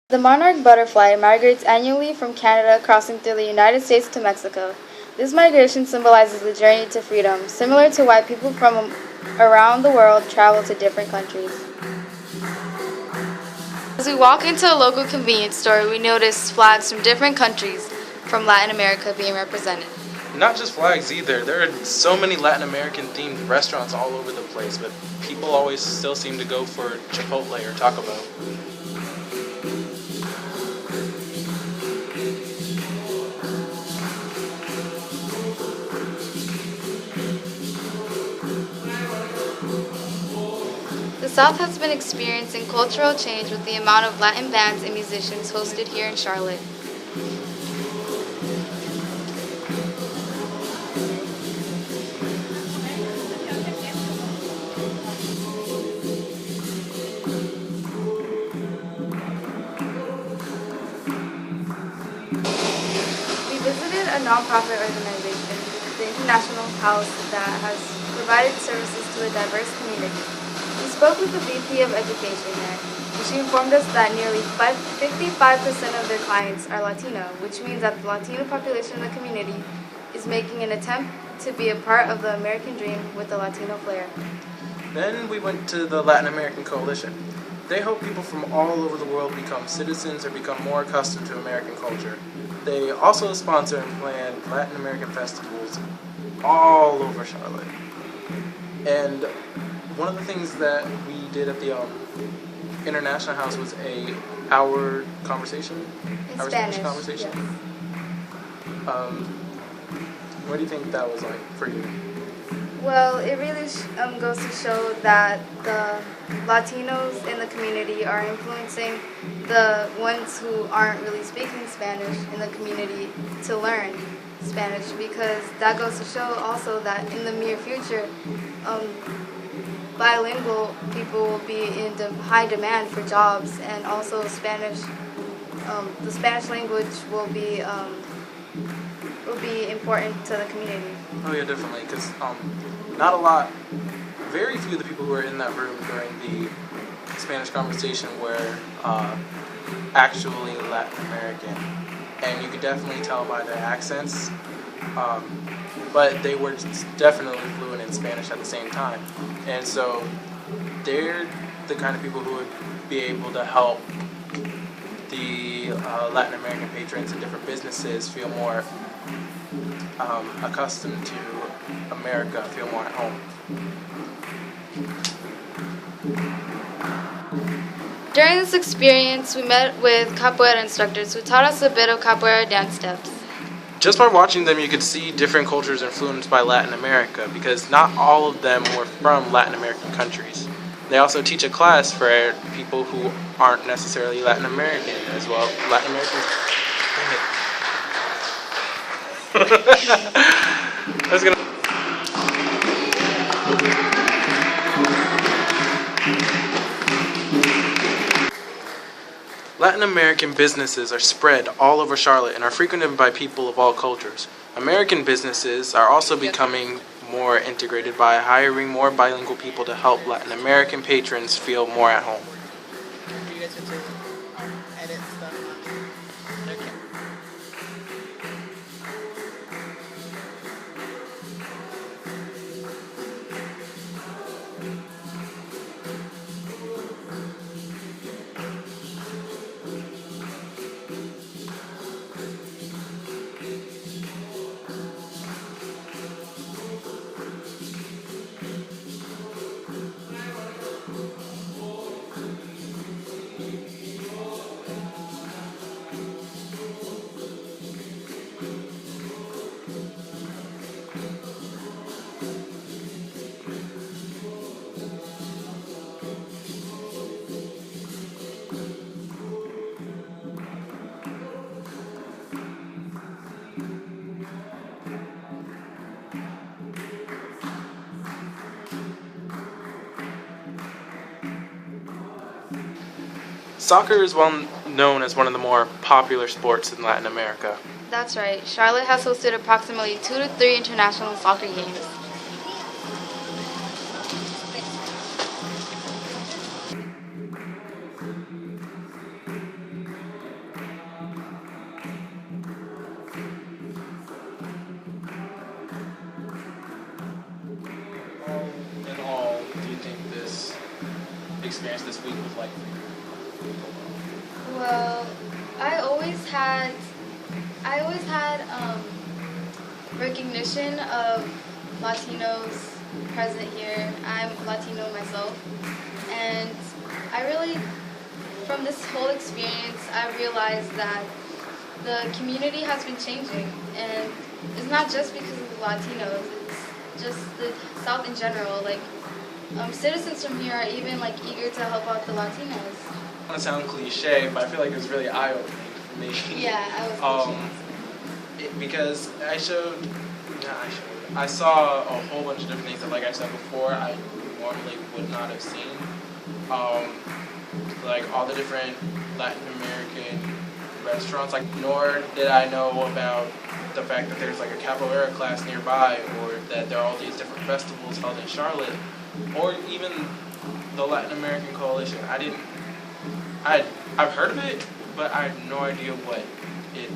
The monarch butterfly migrates annually from Canada, crossing through the United States to Mexico. This migration symbolizes the journey to freedom, similar to why people from around the world travel to different countries. As we walk into a local convenience store, we notice flags from different countries from Latin America being represented. Not just flags either. There are so many Latin American themed restaurants all over the place, but people always still seem to go for Chipotle or Taco Bell. The South has been experiencing cultural change with the amount of Latin bands and musicians hosted here in Charlotte. We visited a nonprofit organization, the International House, that has provided services to a diverse community. We spoke with the VP of Education there, and she informed us that nearly 55% of their clients are Latino, which means that the Latino population in the community is making an attempt to be a part of the American dream with the Latino flair. Then we went to the Latin American Coalition. They hope people from all over the world become citizens or become more accustomed to American culture. They also sponsor and plan Latin American festivals all over Charlotte. And one of the things that we did at the International House was a hour conversation. In Spanish conversation. Yes. What do you think that was like for you? Well, it really goes to show that the Latinos in the community are influencing the ones who aren't really speaking Spanish in the community to learn Spanish, because that goes to show also that in the near future, bilingual people will be in high demand for jobs, and also Spanish, the Spanish language will be important to the community. Oh yeah, definitely, because very few of the people who were in that room during the Spanish conversation were actually Latin American, and you could definitely tell by their accents, but they were definitely fluent in Spanish at the same time, and so they're the kind of people who would be able to help the Latin American patrons and different businesses feel more accustomed to America, feel more at home. During this experience, we met with capoeira instructors who taught us a bit of capoeira dance steps. Just by watching them, you could see different cultures influenced by Latin America, because not all of them were from Latin American countries. They also teach a class for people who aren't necessarily Latin American as well. Latin Americans. I was gonna. Latin American businesses are spread all over Charlotte and are frequented by people of all cultures. American businesses are also becoming more integrated by hiring more bilingual people to help Latin American patrons feel more at home. You guys get to edit stuff. Okay. Soccer is well known as one of the more popular sports in Latin America. That's right. Charlotte has hosted approximately 2 to 3 international soccer games. experience this week was like for you? Well, I always had recognition of Latinos present here. I'm Latino myself, and I really, from this whole experience, I realized that the community has been changing, and it's not just because of the Latinos. It's just the South in general. Like, citizens from here are even like eager to help out the Latinos. I want to sound cliche, but I feel like it was really eye-opening for me. Yeah, I was. Because I saw a whole bunch of different things that, like I said before, I normally would not have seen. Like all the different Latin American restaurants, like nor did I know about the fact that there's like a capoeira class nearby, or that there are all these different festivals held in Charlotte, or even the Latin American Coalition. I've heard of it, but I had no idea what it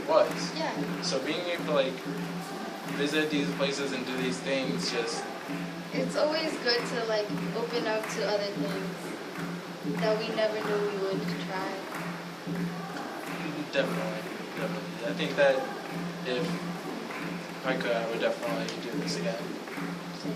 was. Yeah. So being able to like visit these places and do these things, just It's always good to like open up to other things that we never knew we would try. definitely. I think that if I could, I would definitely do this again. So,